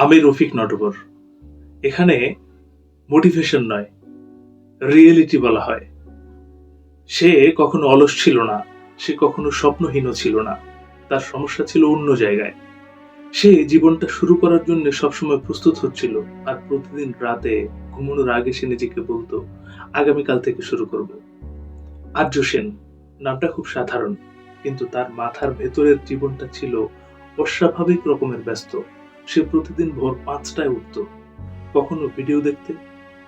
আমি রফিক নটবর। এখানে মোটিভেশন নয়, রিয়েলিটি বলা হয়। সে কখনো অলস ছিল না, সে কখনো স্বপ্নহীন ছিল না। তার সমস্যা ছিল অন্য জায়গায়। সে জীবনটা শুরু করার জন্য সবসময় প্রস্তুত হচ্ছিল। আর প্রতিদিন রাতে ঘুমানোর আগে সে নিজেকে বলতো, আগামীকাল থেকে শুরু করব। আর্য সেন নামটা খুব সাধারণ, কিন্তু তার মাথার ভেতরের জীবনটা ছিল অস্বাভাবিক রকমের ব্যস্ত। সে প্রতিদিন ভোর ৫টায় উঠত, কখনো ভিডিও দেখতে,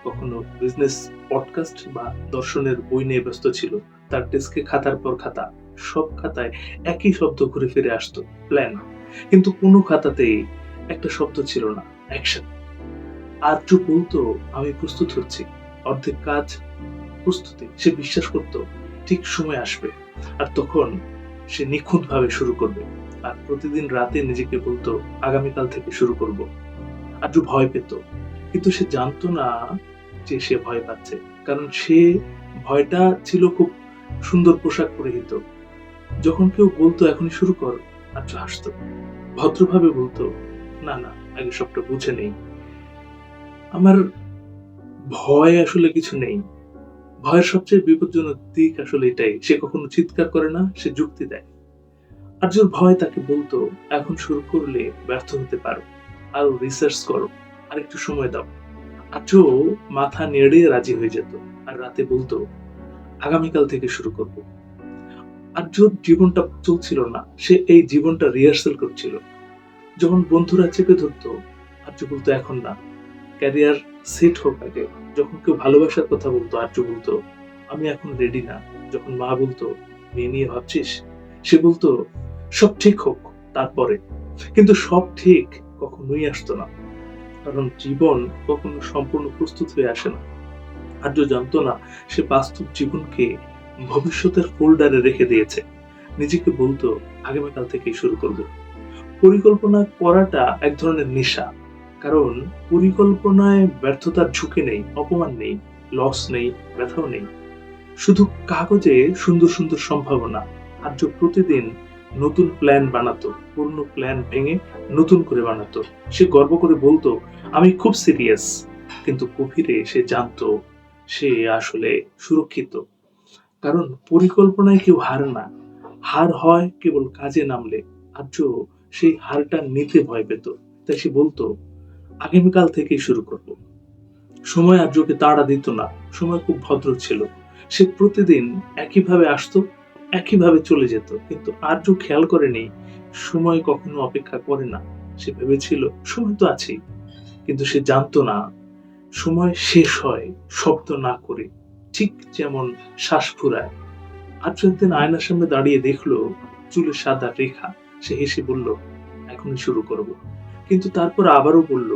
কখনো বিজনেস পডকাস্ট বা দর্শনের বই নিয়ে ব্যস্ত ছিল। তার ডেস্কে খাতার পর খাতা, সব খাতায় একই শব্দ ঘুরে ফিরে আসতো, প্ল্যান। কিন্তু কোনো খাতাতেই একটা শব্দ ছিল না, অ্যাকশন। আর্য বলতো, আমি প্রস্তুত হচ্ছি। অর্ধেক কাজ প্রস্তুতি। সে বিশ্বাস করত ঠিক সময় আসবে, আর তখন সে নিখুঁত ভাবে শুরু করবে। আর প্রতিদিন রাতে নিজেকে বলতো, আগামীকাল থেকে শুরু করব। আর্য ভয় পেত, কিন্তু সে জানতো না যে সে ভয় পাচ্ছে, কারণ সে ভয়টা ছিল খুব সুন্দর পোশাক পরিহিত। যখন কেউ বলতো এখনই শুরু কর, আর্য হাসতো, ভদ্রভাবে বলতো, না না, আগে সবটা বুঝে নেই। আমার ভয় আসলে কিছু নেই। ভয়ের সবচেয়ে বিপজ্জনক দিক আসলে এটাই, সে কখনো চিৎকার করে না, সে যুক্তি দেয়। আর্যর ভয় তাকে বলতো, এখন শুরু করলে ব্যর্থ হতে পারো, আরো রিসার্চ করো, আর একটু সময় দাও। আর্য মাথা নেড়ে রাজি হয়ে যেত, আর রাতে বলতো, আগামীকাল থেকে শুরু করব। আর্যর জীবনটা চলছিল না, সে এই জীবনটা রিহার্সাল করছিল। যখন বন্ধুরা চেপে ধরতো, আর্য বলতো, এখন না, ক্যারিয়ার সেট হোক আগে। যখন কেউ ভালোবাসার কথা বলতো, আর্য বলতো, আমি এখন রেডি না। যখন মা বলতো, মেয়ে নিয়ে ভাবছিস, সে বলতো, সব ঠিক হোক তারপরে। কিন্তু সব ঠিক কখনোই আসতো না, কারণ জীবন কখনো সম্পূর্ণ প্রস্তুত হয়ে আসে না। আর্য জানতো না সে বাস্তব জীবনকে ভবিষ্যতের ফোল্ডারে রেখে দিয়েছে। নিজেকে বলতো, আগামীকাল থেকেই শুরু করব। পরিকল্পনা করাটা এক ধরনের নেশা, কারণ পরিকল্পনায় ব্যর্থতার ঝুঁকি নেই, অপমান নেই, লস নেই, ব্যথাও নেই, শুধু কাগজে সুন্দর সুন্দর সম্ভাবনা। আর্য প্রতিদিন নতুন প্ল্যান বানাতো, পুরনো প্ল্যান ভেঙে নতুন করে বানাতো। সে গর্ব করে বলতো, আমি খুব সিরিয়াস। কিন্তু গভীরে সে জানতো সে আসলে সুরক্ষিত, কারণ পরিকল্পনায় কেউ হারে না, হার হয় কেবল কাজে নামলে। আর্য সেই হারটা নিতে ভয় পেত, তাই সে বলতো, আগামীকাল থেকেই শুরু করব। সময় আর্যকে তাড়া দিত না, সময় খুব ভদ্র ছিল। সে প্রতিদিন একইভাবে আসতো, একইভাবে চলে যেত, কিন্তু আর্য খেয়াল করেনি সময় কখনো অপেক্ষা করে না। সে ভেবেছিল সময় তো আছেই, কিন্তু সে জানতো না সময় শেষ হয় শব্দ না করে, ঠিক যেমন শ্বাস ফুরায়। আর্য একদিন আয়নার সামনে দাঁড়িয়ে দেখলো চুলে সাদা রেখা। সে হেসে বলল, এখনই শুরু করব। কিন্তু তারপর আবারও বলল,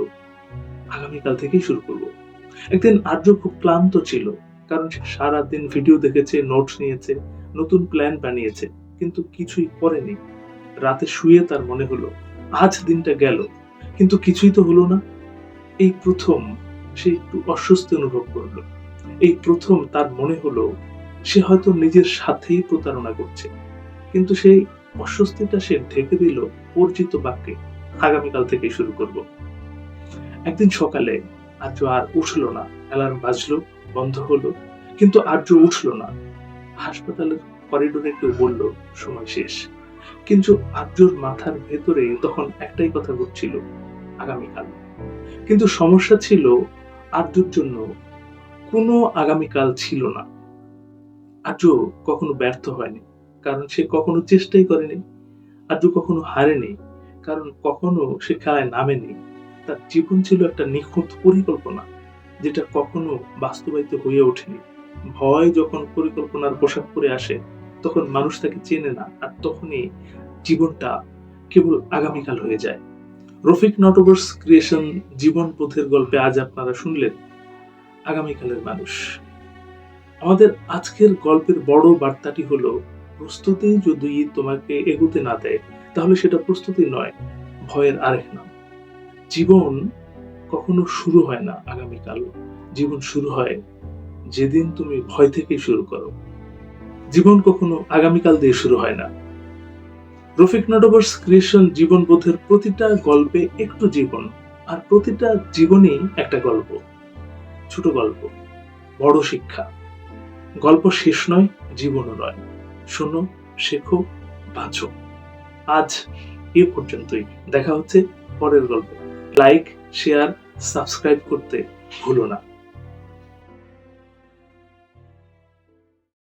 আগামীকাল থেকেই শুরু করব। একদিন আর্য খুব ক্লান্ত ছিল, কারণ সে সারাদিন ভিডিও দেখেছে, নোটস নিয়েছে, নতুন প্ল্যান বানিয়েছে, কিন্তু কিছুই করেনি। রাতে শুয়ে তার মনে হলো, আজ দিনটা গেল, কিন্তু কিছুই তো হলো না। এই প্রথম সে একটু অস্বস্তি অনুভব করলো। এই প্রথম তার মনে হলো সে হয়তো নিজের সাথেই প্রতারণা করছে। কিন্তু সেই অস্বস্তিটা সে ঢেকে দিল পরিচিত বাক্যে, আগামীকাল থেকে শুরু করব। একদিন সকালে আর্য আর উঠলো না। অ্যালার্ম বাজলো, বন্ধ হলো, কিন্তু আর্য উঠলো না। হাসপাতালের করিডোরে কেউ বলল, সময় শেষ। কিন্তু আর্যর মাথার ভেতরে তখন একটাই কথা ঘুরছিল, আগামীকাল। কিন্তু সমস্যা ছিল, আর্যর জন্য কোনো আগামীকাল ছিল না। আর্য কখনো ব্যর্থ হয়নি, কারণ সে কখনো চেষ্টাই করেনি। আর্য কখনো হারেনি, কারণ কখনো সে খেলায় নামেনি। তার জীবন ছিল একটা নিখুঁত পরিকল্পনা, যেটা কখনো বাস্তবায়িত হয়ে ওঠেনি। ভয় যখন পরিকল্পনার পোশাক পরে আসে, তখন মানুষ তাকে চেনে না, আর তখনই জীবনটা কেবল আগামীকাল হয়ে যায়। রফিক নটবর্স ক্রিয়েশন জীবন পথের গল্পে আজ আপনারা শুনলেন আগামীকালের মানুষ। আমাদের আজকের গল্পের বড় বার্তাটি হলো, প্রস্তুতি যদি তোমাকে এগোতে না দেয়, তাহলে সেটা প্রস্তুতি নয়, ভয়ের আরেক নাম। জীবন কখনো শুরু হয় না আগামীকাল, জীবন শুরু হয় যেদিন তুমি ভয় থেকে শুরু করো। জীবন কখনো আগামীকাল দিয়ে শুরু হয় না। রফিক নটবর্স ক্রিয়েশন জীবনবোধের প্রতিটা গল্পে একটু জীবন, আর প্রতিটা জীবনই একটা গল্প, ছোট গল্প, বড় শিক্ষা। গল্প শেষ নয়, জীবনও নয়। শোনো, শেখো, বাঁচো। আজ এ পর্যন্তই। দেখা হচ্ছে পরের গল্পে। লাইক, শেয়ার, সাবস্ক্রাইব করতে ভুলো না।